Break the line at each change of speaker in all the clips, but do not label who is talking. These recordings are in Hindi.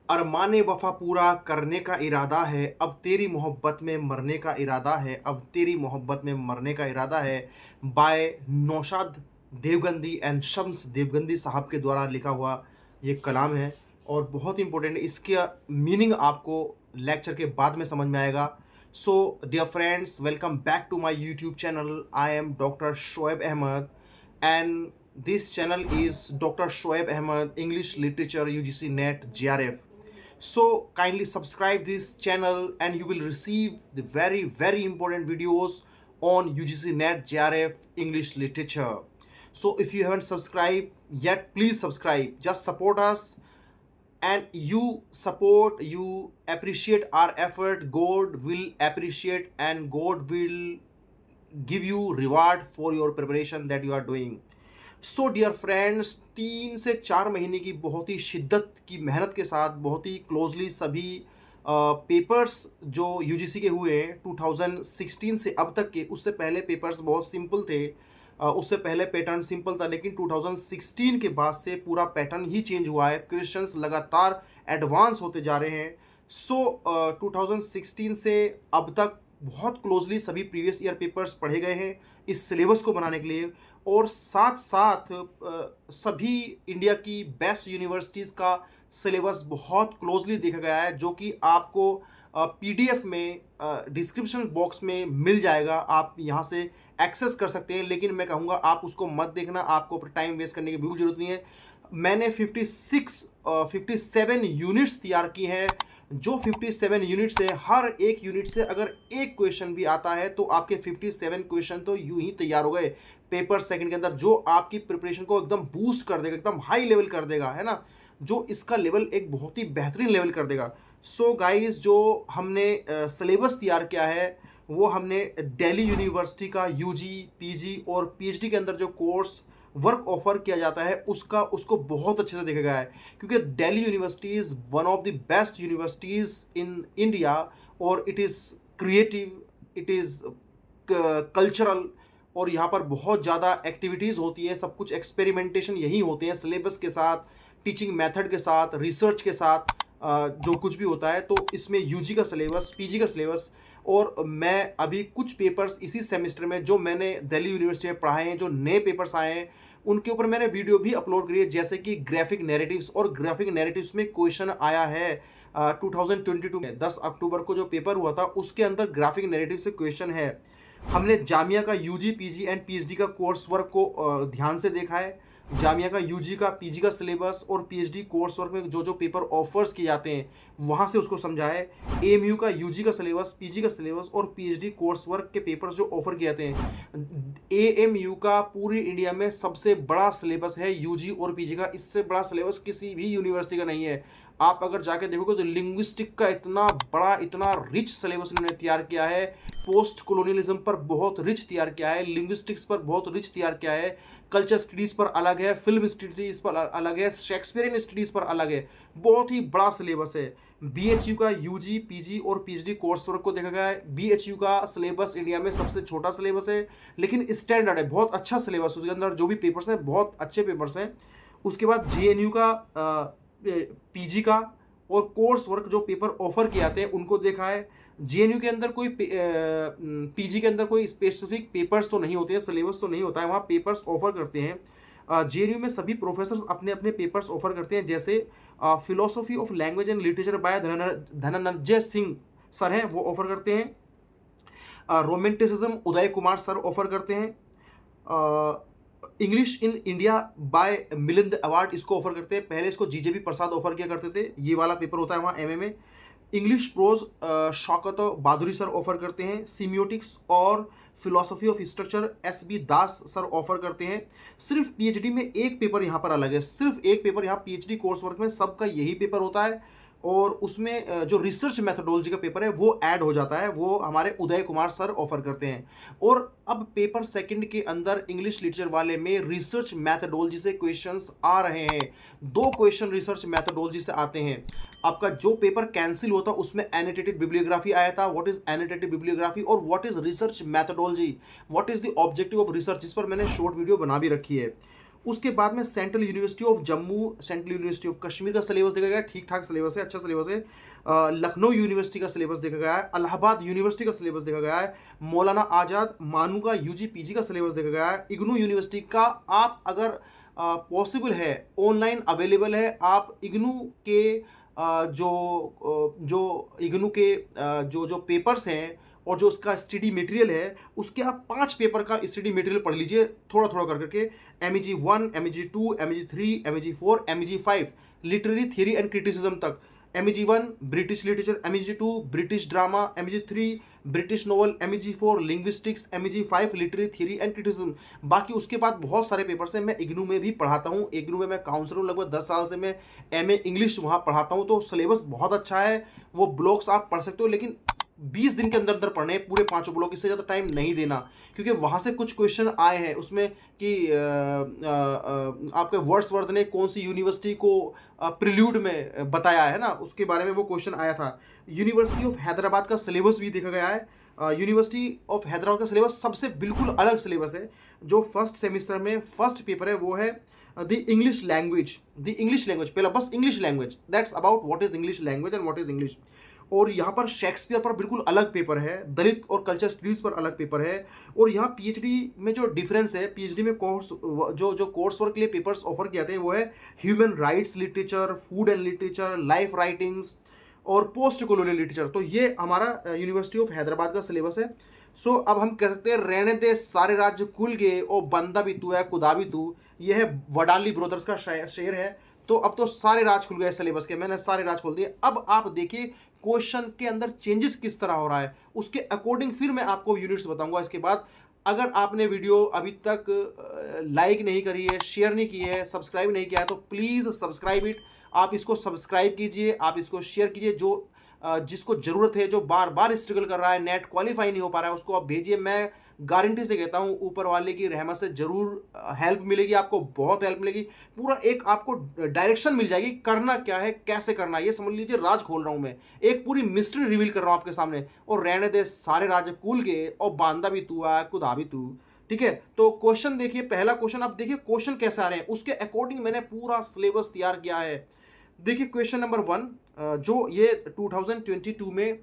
अरमाने वफा पूरा करने का इरादा है, अब तेरी मोहब्बत में मरने का इरादा है, अब तेरी मोहब्बत में मरने का इरादा है। बाय नौशाद देवगंदी एंड शम्स देवगंदी साहब के द्वारा लिखा हुआ ये कलाम है और बहुत इंपॉर्टेंट है। इसका मीनिंग आपको लेक्चर के बाद में समझ में आएगा। So dear friends, welcome back to my YouTube channel. I am doctor Shoaib Ahmed and this channel is Dr. Shoaib Ahmed English Literature UGC NET JRF. So kindly subscribe this channel and you will receive the very important videos on UGC NET JRF English Literature. So if you haven't subscribed yet, please subscribe. Just support us, and you appreciate our effort. God will appreciate and God will give you reward for your preparation that you are doing. So dear friends, 3 से 4 महीने की बहुत ही शिद्दत की मेहनत के साथ बहुत ही क्लोजली सभी पेपर्स जो यूजीसी के हुए हैं 2016 से अब तक के, उससे पहले पेपर्स बहुत सिंपल थे, उससे पहले पैटर्न सिंपल था, लेकिन 2016 के बाद से पूरा पैटर्न ही चेंज हुआ है। क्वेश्चंस लगातार एडवांस होते जा रहे हैं। सो 2016 से अब तक बहुत क्लोजली सभी प्रीवियस ईयर पेपर्स पढ़े गए हैं इस सिलेबस को बनाने के लिए, और साथ साथ सभी इंडिया की बेस्ट यूनिवर्सिटीज़ का सिलेबस बहुत क्लोजली देखा गया है, जो कि आपको पीडीएफ में डिस्क्रिप्शन बॉक्स में मिल जाएगा। आप यहाँ से एक्सेस कर सकते हैं, लेकिन मैं कहूँगा आप उसको मत देखना, आपको टाइम वेस्ट करने की बिल्कुल ज़रूरत नहीं है। मैंने 57 यूनिट्स तैयार की हैं, जो 57 यूनिट से हर एक यूनिट से अगर एक क्वेश्चन भी आता है तो आपके 57 क्वेश्चन तो यूं ही तैयार हो गए पेपर सेकंड के अंदर, जो आपकी प्रिपरेशन को एकदम बूस्ट कर देगा, एकदम हाई लेवल कर देगा, है ना, जो इसका लेवल एक बहुत ही बेहतरीन लेवल कर देगा। सो गाइस, जो हमने सिलेबस तैयार किया है वो हमने दिल्ली यूनिवर्सिटी का यूजी, पीजी और पीएचडी के अंदर जो कोर्स वर्क ऑफर किया जाता है उसको बहुत अच्छे से देखा गया है, क्योंकि Delhi university is one of the best universities in India, और it is creative, it is cultural, और यहाँ पर बहुत ज़्यादा एक्टिविटीज़ होती हैं, सब कुछ एक्सपेरिमेंटेशन यही होते हैं सिलेबस के साथ, टीचिंग मेथड के साथ, रिसर्च के साथ, जो कुछ भी होता है। तो इसमें यूजी का सिलेबस, पीजी का सिलेबस, और मैं अभी कुछ पेपर्स इसी सेमेस्टर में जो मैंने दिल्ली यूनिवर्सिटी में पढ़ाए हैं, जो नए पेपर्स आए हैं, उनके ऊपर मैंने वीडियो भी अपलोड करी है, जैसे कि ग्राफिक नैरेटिव्स। और ग्राफिक नैरेटिव्स में क्वेश्चन आया है 2022 में 10 अक्टूबर को जो पेपर हुआ था, उसके अंदर ग्राफिक नैरेटिव से क्वेश्चन है। हमने जामिया का यूजी, पीजी एंड पीएचडी का कोर्स वर्क को ध्यान से देखा है। जामिया का यूजी का, पीजी का सिलेबस और पीएचडी कोर्स वर्क में जो जो पेपर ऑफर्स किए जाते हैं वहाँ से उसको समझा है। एएमयू का यूजी का सिलेबस, पीजी का सिलेबस और पीएचडी कोर्स वर्क के पेपर्स जो ऑफर किए जाते हैं। एएमयू का पूरी इंडिया में सबसे बड़ा सिलेबस है यूजी और पीजी का, इससे बड़ा सिलेबस किसी भी यूनिवर्सिटी का नहीं है। आप अगर जाके देखोगे तो लिंग्विस्टिक का इतना बड़ा, इतना रिच सिलेबस उन्होंने तैयार किया है, पोस्ट कॉलोनियलिज्म पर बहुत रिच तैयार किया है, लिंग्विस्टिक्स पर बहुत रिच तैयार किया है, कल्चर स्टडीज़ पर अलग है, फिल्म स्टडीज़ पर अलग है, शेक्सपियरियन स्टडीज़ पर अलग है। बहुत ही बड़ा सिलेबस है। बीएचयू का यूजी, पीजी और पीएचडी कोर्स वर्क को देखा गया है। बीएचयू का सिलेबस इंडिया में सबसे छोटा सिलेबस है, लेकिन स्टैंडर्ड है, बहुत अच्छा सिलेबस, उसके अंदर जो भी पेपर्स हैं बहुत अच्छे पेपर्स हैं। उसके बाद जेएनयू का पीजी का और कोर्स वर्क जो पेपर ऑफर किए जाते हैं उनको देखा है। जेएनयू के अंदर कोई पीजी के अंदर कोई स्पेसिफिक पेपर्स तो नहीं होते हैं, सिलेबस तो नहीं होता है, वहाँ पेपर्स ऑफर करते हैं। जेएनयू में सभी प्रोफेसर्स अपने अपने पेपर्स ऑफर करते हैं, जैसे philosophy of language and literature bye Dhananjay Singh sir हैं, वो ऑफर करते हैं। Romanticism Uday Kumar sir offer करते हैं। English in India by Milind award इसको ऑफर करते हैं, पहले इसको जीजेबी प्रसाद ऑफर किया करते थे, ये वाला पेपर होता है वहाँ एमए में। इंग्लिश प्रोज शौकत बहादुरी सर ऑफर करते हैं। सीमियोटिक्स और philosophy of structure SB Das sir offer करते हैं। सिर्फ पीएचडी में एक पेपर यहाँ पर अलग है, सिर्फ एक पेपर यहाँ पीएचडी कोर्स वर्क में सबका यही पेपर होता है, और उसमें जो रिसर्च मैथडोलॉजी का पेपर है वो ऐड हो जाता है, वो हमारे उदय कुमार सर ऑफर करते हैं। और अब पेपर सेकंड के अंदर इंग्लिश लिटरेचर वाले में रिसर्च मैथडोलॉजी से क्वेश्चंस आ रहे हैं। 2 क्वेश्चन रिसर्च मैथडोलॉजी से आते हैं। आपका जो पेपर कैंसिल होता उसमें एनोटेटेड बिब्लियोग्राफी आया था, व्हाट इज एनोटेटेड बिब्लियोग्राफी और what is research methodology, what is the objective of research, इस पर मैंने शॉर्ट वीडियो बना भी रखी है। उसके बाद में central university of Jammu, central university of Kashmir का सिलेबस देखा गया है, ठीक ठाक सिलेबस है, अच्छा सिलेबस है। लखनऊ यूनिवर्सिटी का सिलेबस देखा गया है, इलाहाबाद यूनिवर्सिटी का सिलेबस देखा गया है, मौलाना आज़ाद मानू का यूजी पीजी का सिलेबस देखा गया है, इग्नू यूनिवर्सिटी का आप अगर पॉसिबल है ऑनलाइन अवेलेबल है, आप इग्नू के जो इग्नू के जो जो पेपर्स हैं और जो उसका स्टडी मटेरियल है, उसके आप 5 पेपर का स्टडी मटेरियल पढ़ लीजिए थोड़ा थोड़ा कर करके। MEG 1, MEG 2, MEG 3, MEG 4, MEG 5 literary theory and criticism तक। MEG 1 British literature, MEG 2 British drama, MEG 3 British novel, MEG 4 linguistics, MEG 5 literary theory and criticism. बाकी उसके बाद बहुत सारे पेपर्स हैं, मैं इग्नू में भी पढ़ाता हूँ, इग्नू में मैं काउंसलर हूँ, लगभग 10 साल से मैं MA इंग्लिश वहाँ पढ़ाता हूँ, तो सिलेबस बहुत अच्छा है। वो ब्लॉक्स आप पढ़ सकते हो, लेकिन 20 दिन के अंदर अंदर पढ़ने हैं पूरे 5 ब्लॉक, इससे ज़्यादा टाइम नहीं देना, क्योंकि वहाँ से कुछ क्वेश्चन आए हैं उसमें कि आपके वर्ड्सवर्थ ने कौन सी यूनिवर्सिटी को प्रिल्यूड में बताया है ना, उसके बारे में वो क्वेश्चन आया था। यूनिवर्सिटी ऑफ हैदराबाद का सिलेबस भी देखा गया है। यूनिवर्सिटी ऑफ हैदराबाद का सिलेबस सबसे बिल्कुल अलग सिलेबस है। जो फर्स्ट सेमिस्टर में फर्स्ट पेपर है वो है द इंग्लिश लैंग्वेज, पहला बस English language, that's about what is English language and what is English. और यहाँ पर शेक्सपियर पर बिल्कुल अलग पेपर है, दलित और कल्चर स्टडीज़ पर अलग पेपर है। और यहाँ पीएचडी में जो डिफरेंस है, पीएचडी में कोर्स जो कोर्स वर्क के लिए पेपर्स ऑफर किए जाते हैं वो है human rights literature, food and literature, life writings और पोस्ट कॉलोनियल लिटरेचर। तो ये हमारा यूनिवर्सिटी ऑफ हैदराबाद का सिलेबस है। सो अब हम कह सकते हैं रहने दे सारे राज्य कुल गए और बंदा भी तू है खुदा भी तू, ये है वडाली ब्रदर्स का शेर है। तो अब तो सारे राज खुल गए सिलेबस के, मैंने सारे राज खोल दिए। अब आप देखिए क्वेश्चन के अंदर चेंजेस किस तरह हो रहा है, उसके अकॉर्डिंग फिर मैं आपको यूनिट्स बताऊंगा इसके बाद। अगर आपने वीडियो अभी तक लाइक नहीं करी है, शेयर नहीं की है, सब्सक्राइब नहीं किया है, तो प्लीज़ सब्सक्राइब इट। आप इसको सब्सक्राइब कीजिए, आप इसको शेयर कीजिए। जो जिसको ज़रूरत है, जो बार बार स्ट्रगल कर रहा है, नेट क्वालिफाई नहीं हो पा रहा है, उसको आप भेजिए। मैं गारंटी से कहता हूँ ऊपर वाले की रहमत से ज़रूर हेल्प मिलेगी, आपको बहुत हेल्प मिलेगी। पूरा एक आपको डायरेक्शन मिल जाएगी, करना क्या है, कैसे करना है, ये समझ लीजिए राज खोल रहा हूँ मैं, एक पूरी मिस्ट्री रिवील कर रहा हूँ आपके सामने। और रहने दे सारे राज कुल के और बांदा भी तू है खुदा भी तू। ठीक है, तो क्वेश्चन देखिए, पहला क्वेश्चन आप देखिए क्वेश्चन कैसे आ रहे हैं, उसके अकॉर्डिंग मैंने पूरा सिलेबस तैयार किया है। देखिए क्वेश्चन नंबर 1, जो ये 2022 में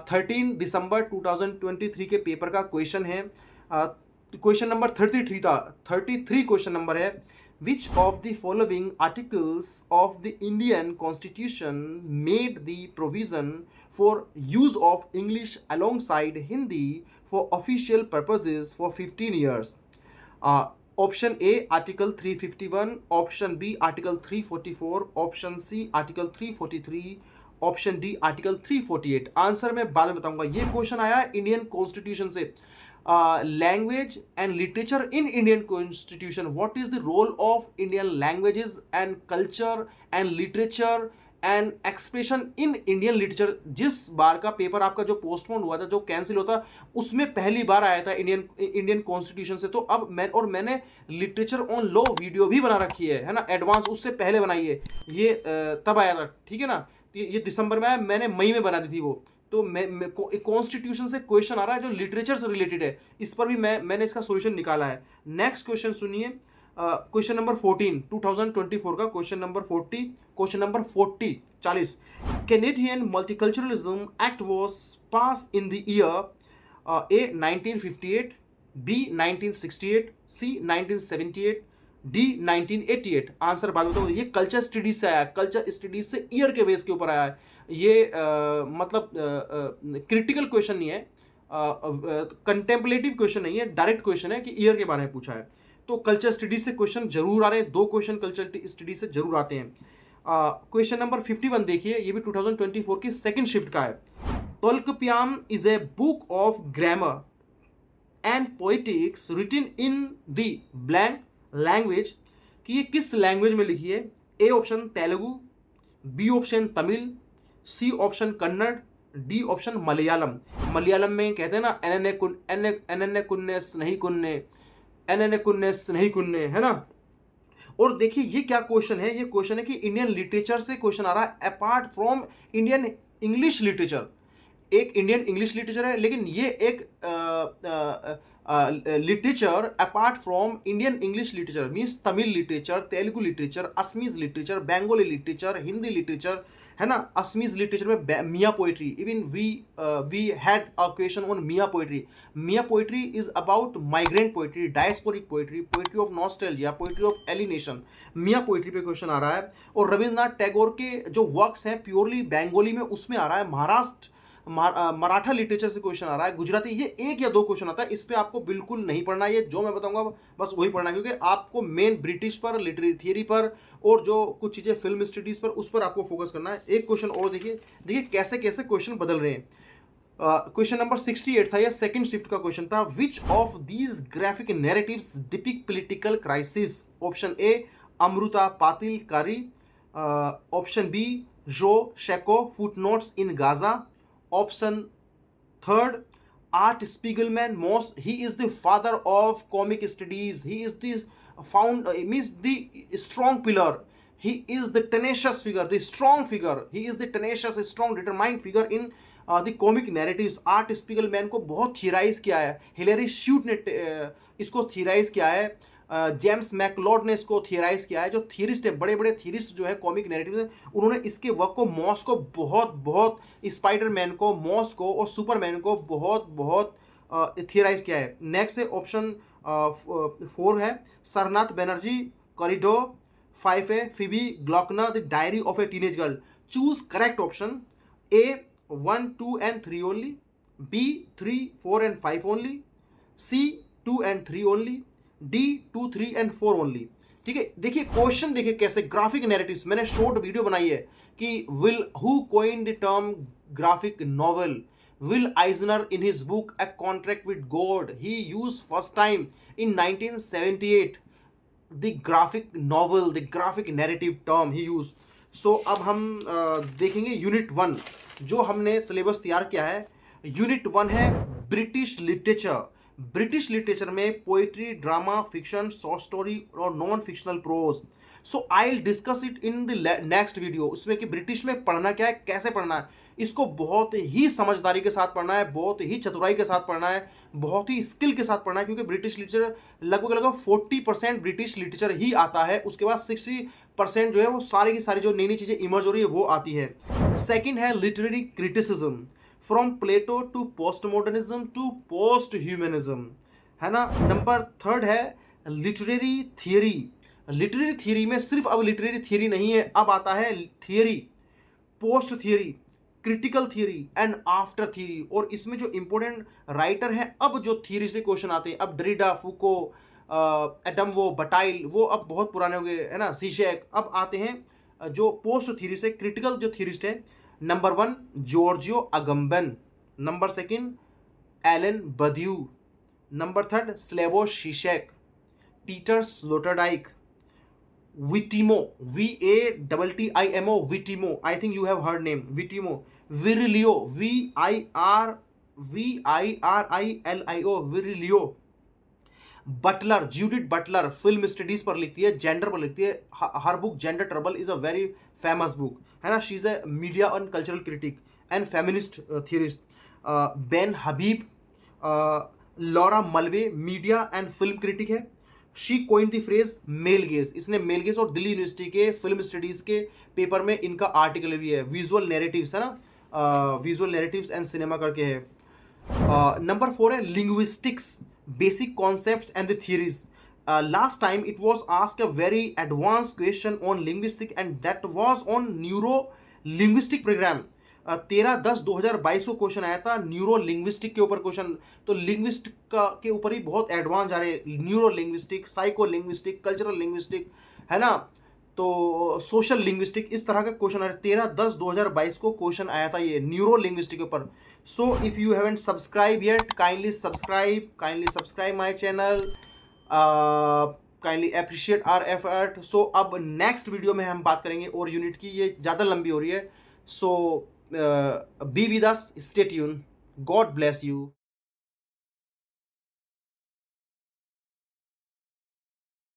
13 दिसंबर 2023 के पेपर का क्वेश्चन है। क्वेश्चन नंबर 33 था, 33 क्वेश्चन नंबर है। Which of the following articles of the Indian constitution made the provision for use of English alongside Hindi for official purposes for 15 years? Option A article 351, option B article 344, option C article 343, option D article 348। Answer मैं बाद में बताऊंगा। ये क्वेश्चन आया है इंडियन कॉन्स्टिट्यूशन से। Language and literature in Indian constitution, what is the role of Indian languages and culture and literature and expression in Indian literature. जिस बार का पेपर आपका जो पोस्टपोन हुआ था, जो कैंसिल होता, उसमें पहली बार आया था इंडियन कॉन्स्टिट्यूशन से। तो अब मैंने लिटरेचर ऑन लॉ वीडियो भी बना रखी है ना, एडवांस, उससे पहले बनाई है ये, तब आया था, ठीक है ना। ये दिसंबर में आया, मैंने मई में बना दी थी वो। तो मैं कॉन्स्टिट्यूशन से क्वेश्चन आ रहा है जो लिटरेचर से रिलेटेड है, इस पर भी मैंने इसका सोल्यूशन निकाला है। नेक्स्ट क्वेश्चन सुनिए, क्वेश्चन नंबर 14 2024 का question number 40, question number 40 Canadian multiculturalism act was pass in the year A 1958, B 1968, C 1978, D 1988। Answer बाद में बताओ। ये कल्चर स्टडीज से आया है, कल्चर स्टडीज से ईयर के बेस के ऊपर आया है ये। मतलब क्रिटिकल क्वेश्चन नहीं है, कंटेम्पलेटिव क्वेश्चन नहीं है, डायरेक्ट क्वेश्चन है कि ईयर के बारे में पूछा है। तो कल्चर स्टडीज से क्वेश्चन जरूर आ रहे हैं, 2 क्वेश्चन कल्चर स्टडीज से जरूर आते हैं। क्वेश्चन नंबर 51 देखिए, ये भी 2024 की सेकंड शिफ्ट का है। Tolkappiyam is a book of grammar and poetics written in the blank language, कि ये किस लैंग्वेज में लिखी है? A option Telugu, B option Tamil, C option Kannada, D option Malayalam. Malayalam में कहते हैं ना एनने कुन्नेस नहीं कुन्ने, एनने कुन्नेस नहीं कुन्ने, है ना। और देखिए ये क्या क्वेश्चन है, ये क्वेश्चन है कि इंडियन लिटरेचर से क्वेश्चन आ रहा है apart from Indian English literature. एक इंडियन इंग्लिश लिटरेचर है, लेकिन ये एक literature apart from Indian English literature, means Tamil literature, Telugu literature, Assamese literature, Bengali literature, Hindi literature, है ना. Assamese literature में Mia poetry, even we had a question on Mia poetry. Mia poetry is about migrant poetry, diasporic poetry, poetry of nostalgia, poetry of alienation. Mia poetry पे क्वेश्चन आ रहा है. और रविंद्रनाथ टैगोर के जो वर्क्स हैं प्योरली बंगाली में, उसमें आ रहा है. महाराष्ट्र मराठा लिटरेचर से क्वेश्चन आ रहा है. गुजराती, ये एक या दो क्वेश्चन आता है. इस पे आपको बिल्कुल नहीं पढ़ना है. ये जो मैं बताऊंगा बस वही पढ़ना है, क्योंकि आपको मेन ब्रिटिश पर, लिटरेरी थियरी पर, और जो कुछ चीज़ें फिल्म स्टडीज पर, उस पर आपको फोकस करना है. एक क्वेश्चन और देखिए कैसे कैसे क्वेश्चन बदल रहे हैं. क्वेश्चन नंबर 68 था, या सेकंड शिफ्ट का क्वेश्चन था. Which of these graphic narratives depict political crisis? Option A Amrita Patil Kari, option B Joe Sacco footnotes in Gaza, option third Art Spiegelman Moss, he is the father of comic studies, he is the means the strong pillar, he is the tenacious figure, the strong figure, he is the tenacious, strong, determined figure in the comic narratives. Art Spiegelman को बहुत थियराइज किया है. हिलेरी शूट ने इसको थियराइज किया है. जेम्स मैकलॉड ने इसको थियराइज किया है. जो थियरिस्ट है, बड़े बड़े थियरिस्ट जो है कॉमिक नैरेटिव है, उन्होंने इसके वर्क को, मॉस को बहुत स्पाइडरमैन को, मॉस को और सुपरमैन को बहुत थियराइज किया है. नेक्स्ट है ऑप्शन 4 है सरनाथ बनर्जी कॉरिडोर. 5 है Phoebe Gloeckner the diary of a teenage girl. Choose correct option. A 1, 2 and 3 only, B 3, 4 and 5 only, C 2 and 3 only, D 2, 3 and 4 only. ठीक है. देखिए क्वेश्चन, देखिए कैसे ग्राफिक नैरेटिव्स. मैंने शॉर्ट वीडियो बनाई है कि Will who coined the term graphic novel. Will Eisner in his book A Contract with God, he use first time in 1978 the graphic novel, the graphic narrative term he use. So अब हम देखेंगे यूनिट 1 जो हमने सिलेबस तैयार किया है. यूनिट 1 है ब्रिटिश लिटरेचर. ब्रिटिश लिटरेचर में poetry, drama, fiction, short story और non fictional prose. So I will discuss it in the next video. उसमें कि ब्रिटिश में पढ़ना क्या है, कैसे पढ़ना है. इसको बहुत ही समझदारी के साथ पढ़ना है, बहुत ही चतुराई के साथ पढ़ना है, बहुत ही स्किल के साथ पढ़ना है, क्योंकि ब्रिटिश लिटरेचर लगभग 40% ब्रिटिश लिटरेचर ही आता है. उसके बाद 60% जो है वो सारी की सारी जो नई नई चीज़ें इमर्ज हो रही है वो आती है. सेकेंड है literary criticism, from Plato to post modernism to post humanism, है ना. नंबर 3 है लिटरेरी थियरी. लिटरेरी थियरी में सिर्फ अब लिटरेरी थियरी नहीं है, अब आता है theory, post theory, critical theory and after theory. और इसमें जो इंपॉर्टेंट राइटर हैं, अब जो थियरी से क्वेश्चन आते हैं, अब डरिडा, फूको, एडम्वो, बटाइल, वो अब बहुत पुराने हो गए, है ना, जीशेक. अब आते हैं जो पोस्ट थियरी से. क्रिटिकल जो थियरिस्ट है, number 1 Giorgio Agamben, number 2 Alain Badiou, number 3 Slavoj Zizek, Peter Sloterdijk, Vattimo, VATTIMO, Vattimo, I think you have heard name, Vattimo, Virilio, VIRILIO, Virilio, Butler, Judith Butler film studies पर लिखती है, जेंडर पर लिखती है. Her book gender trouble is a very famous book, है ना. She is a media and cultural critic and feminist theorist. Benhabib, Laura Mulvey, media and film critic है. She coined the phrase male gaze. इसने मेल गेज और दिल्ली यूनिवर्सिटी के फिल्म स्टडीज के पेपर में इनका आर्टिकल भी है. विजुअल नैरेटिव्स, है ना, विजुअल नैरेटिव्स एंड सिनेमा करके है. नंबर 4 है linguistics, basic concepts and the theories. Last time it was asked a very advanced question on linguistic and that was on neuro linguistic program. 13/10/2022 को क्वेश्चन आया था न्यूरो लिंग्विस्टिक के ऊपर क्वेश्चन. तो लिंग्विस्ट के ऊपर ही बहुत एडवांस जा रहे हैं. Neuro linguistic, psycho linguistic, cultural linguistic, है ना, तो सोशल लिंग्विस्टिक, इस तरह का क्वेश्चन आया. 13/10/2022 को क्वेश्चन आया था ये न्यूरो लिंग्विस्टिक के ऊपर. So if you haven't subscribe yet, kindly subscribe my channel, kindly appreciate our effort. So अब नेक्स्ट वीडियो में हम बात करेंगे और यूनिट की, ये ज़्यादा लंबी हो रही है. So be with us, stay tune. God bless you.